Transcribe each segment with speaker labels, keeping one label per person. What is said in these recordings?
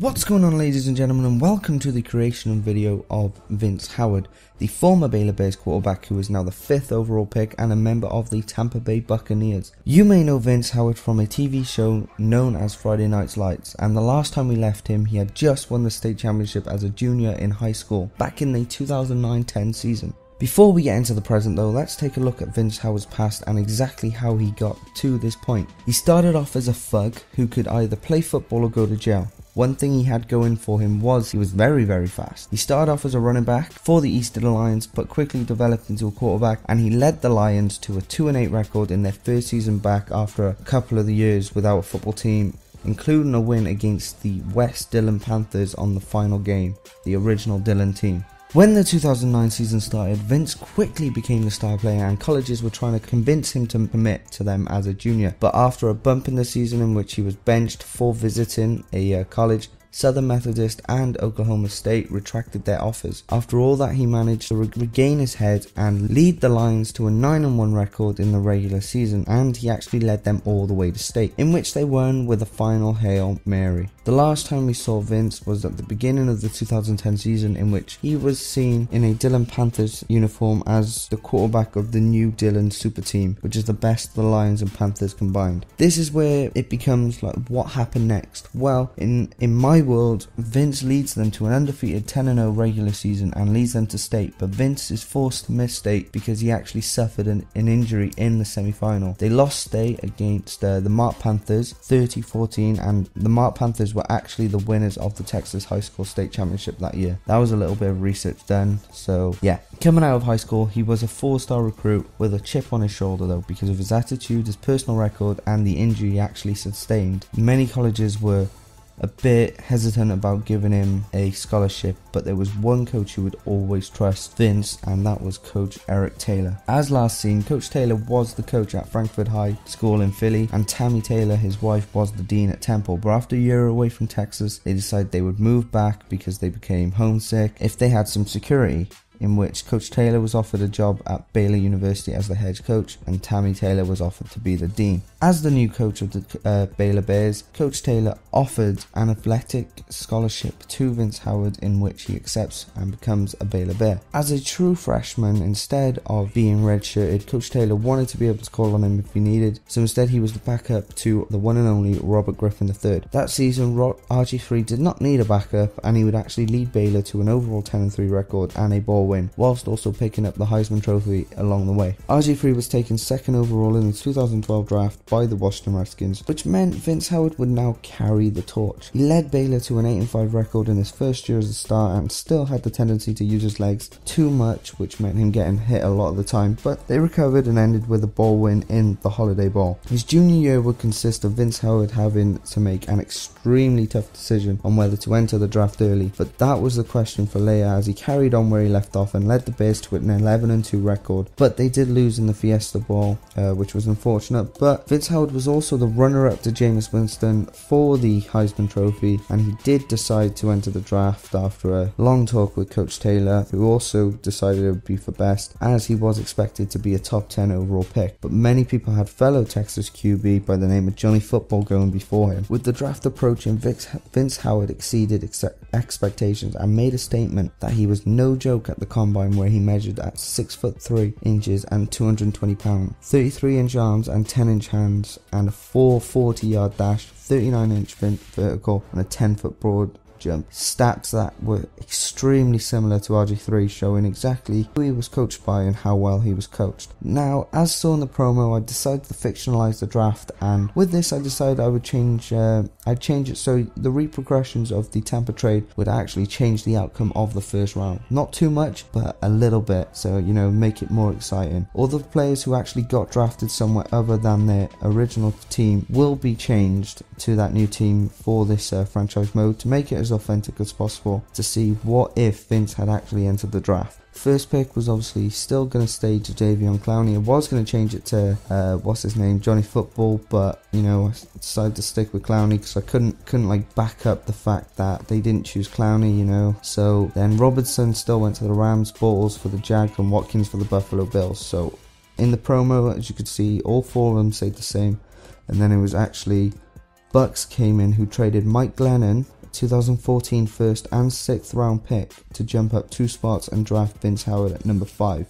Speaker 1: What's going on, ladies and gentlemen, and welcome to the creation video of Vince Howard, the former Baylor Bears quarterback who is now the 5th overall pick and a member of the Tampa Bay Buccaneers. You may know Vince Howard from a TV show known as Friday Night Lights, and the last time we left him, he had just won the state championship as a junior in high school back in the 2009-10 season. Before we get into the present though, let's take a look at Vince Howard's past and exactly how he got to this point. He started off as a thug who could either play football or go to jail. One thing he had going for him was he was very fast. He started off as a running back for the Eastern Lions, but quickly developed into a quarterback, and he led the Lions to a 2-8 record in their first season back after a couple of years without a football team, including a win against the West Dillon Panthers on the final game, the original Dillon team. When the 2009 season started, Vince quickly became the star player, and colleges were trying to convince him to commit to them as a junior. But after a bump in the season in which he was benched for visiting a college, Southern Methodist and Oklahoma State retracted their offers. After all that, he managed to regain his head and lead the Lions to a 9-1 record in the regular season, and he actually led them all the way to state, in which they won with a final Hail Mary. The last time we saw Vince was at the beginning of the 2010 season, in which he was seen in a Dillon Panthers uniform as the quarterback of the new Dillon super team, which is the best of the Lions and Panthers combined. This is where it becomes like, what happened next? Well, in my world, Vince leads them to an undefeated 10-0 regular season and leads them to state, but Vince is forced to miss state because he actually suffered an injury in the semi-final. They lost state against the Mart Panthers 30-14, and the Mart Panthers were actually the winners of the Texas High School State Championship that year. That was a little bit of research done, so yeah. Coming out of high school, he was a 4-star recruit with a chip on his shoulder though, because of his attitude, his personal record, and the injury he actually sustained. Many colleges were a bit hesitant about giving him a scholarship, but there was one coach who would always trust Vince, and that was Coach Eric Taylor. As last seen, Coach Taylor was the coach at Frankford High School in Philly, and Tammy Taylor, his wife, was the dean at Temple. But after a year away from Texas, they decided they would move back because they became homesick if they had some security, in which Coach Taylor was offered a job at Baylor University as the head coach, and Tammy Taylor was offered to be the dean. As the new coach of the Baylor Bears, Coach Taylor offered an athletic scholarship to Vince Howard, in which he accepts and becomes a Baylor Bear. As a true freshman, instead of being redshirted, Coach Taylor wanted to be able to call on him if he needed, so instead he was the backup to the one and only Robert Griffin III. That season, RG3 did not need a backup, and he would actually lead Baylor to an overall 10-3 record and a ball win, whilst also picking up the Heisman Trophy along the way. RG3 was taken 2nd overall in the 2012 draft by the Washington Redskins, which meant Vince Howard would now carry the torch. He led Baylor to an 8-5 record in his first year as a star, and still had the tendency to use his legs too much, which meant him getting hit a lot of the time, but they recovered and ended with a bowl win in the Holiday Bowl. His junior year would consist of Vince Howard having to make an extremely tough decision on whether to enter the draft early, but that was the question for Leia, as he carried on where he left off and led the Bears to an 11-2 record. But they did lose in the Fiesta Bowl, which was unfortunate. But Vince Howard was also the runner-up to Jameis Winston for the Heisman Trophy, and he did decide to enter the draft after a long talk with Coach Taylor, who also decided it would be for best, as he was expected to be a top 10 overall pick. But many people had fellow Texas QB by the name of Johnny Football going before him. With the draft approaching, Vince Howard exceeded expectations and made a statement that he was no joke at the combine, where he measured at 6'3" and 220 pounds, 33-inch arms and 10-inch hands, and a 440-yard dash, 39-inch vertical, and a 10-foot broad jump. Stats that were extremely similar to RG3, showing exactly who he was coached by and how well he was coached. Now, as saw in the promo, I decided to fictionalize the draft, and with this I decided I would change it so the repercussions of the Tampa trade would actually change the outcome of the first round. Not too much, but a little bit, so you know, make it more exciting. All the players who actually got drafted somewhere other than their original team will be changed to that new team for this franchise mode, to make it as authentic as possible, to see what if Vince had actually entered the draft. First pick was obviously still going to stay to Jadeveon Clowney. I was going to change it to Johnny Football, but you know, I decided to stick with Clowney because I couldn't like back up the fact that they didn't choose Clowney, you know. So then Robertson still went to the Rams, Bortles for the Jags, and Watkins for the Buffalo Bills. So in the promo, as you could see, all four of them stayed the same, and then it was actually Bucks came in, who traded Mike Glennon 2014 first and 6th round pick to jump up 2 spots and draft Vince Howard at number 5.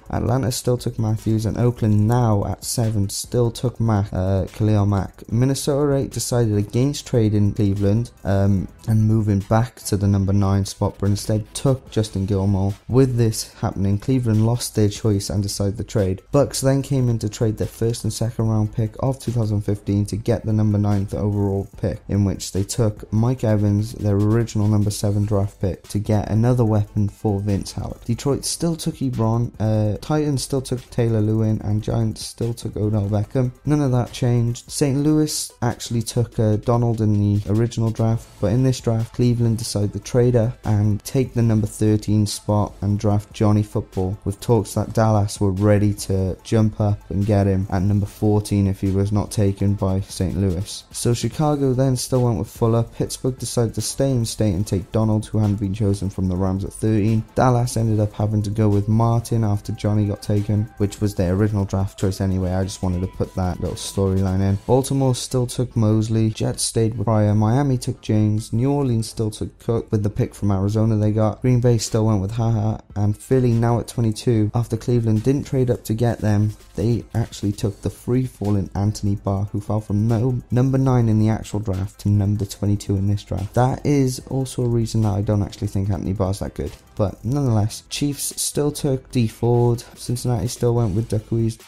Speaker 1: Atlanta still took Matthews, and Oakland, now at 7, still took Khalil Mack. Minnesota 8 decided against trading Cleveland and moving back to the number 9 spot, but instead took Justin Gilmore. With this happening, Cleveland lost their choice and decided to trade. Bucks then came in to trade their 1st and 2nd round pick of 2015 to get the number 9th overall pick, in which they took Mike Evans, their original number 7 draft pick, to get another weapon for Vince Howard. Detroit still took Ebron, Titans still took Taylor Lewin, and Giants still took Odell Beckham. None of that changed. St. Louis actually took Donald in the original draft, but in this draft, Cleveland decided to trade up and take the number 13 spot and draft Johnny Football, with talks that Dallas were ready to jump up and get him at number 14 if he was not taken by St. Louis. So Chicago then still went with Fuller. Pittsburgh decided to stay in state and take Donald, who hadn't been chosen from the Rams at 13. Dallas ended up having to go with Martin after Johnny got taken, which was their original draft choice anyway. I just wanted to put that little storyline in. Baltimore still took Mosley. Jets stayed with Pryor. Miami took James. New Orleans still took Cook with the pick from Arizona they got. Green Bay still went with Haha, and Philly, now at 22, after Cleveland didn't trade up to get them, they actually took the free-falling Anthony Barr, who fell from number 9 in the actual draft to number 22 in this draft. That is also a reason that I don't actually think Anthony Barr's that good. But nonetheless, Chiefs still took D Ford. Cincinnati still went with Duckwes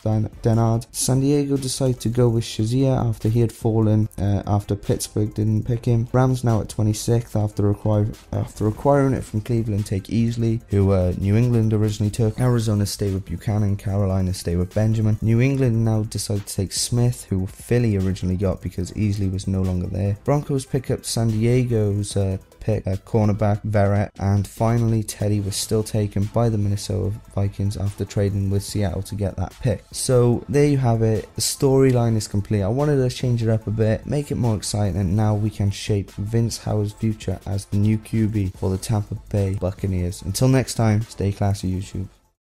Speaker 1: Denard. San Diego decided to go with Shazier after he had fallen after Pittsburgh didn't pick him. Rams, now at 26th, after acquiring it from Cleveland, take Easley, who New England originally took. Arizona stayed with Buchanan. Carolina stayed with Benjamin. New England now decided to take Smith, who Philly originally got because Easley was no longer there. Broncos pick up San Diego's pick, cornerback Verrett, and finally Teddy was still taken by the Minnesota Vikings after trading with Seattle to get that pick. So there you have it. The storyline is complete. I wanted to change it up a bit, make it more exciting, and now we can shape Vince Howard's future as the new QB for the Tampa Bay Buccaneers. Until next time, stay classy, YouTube.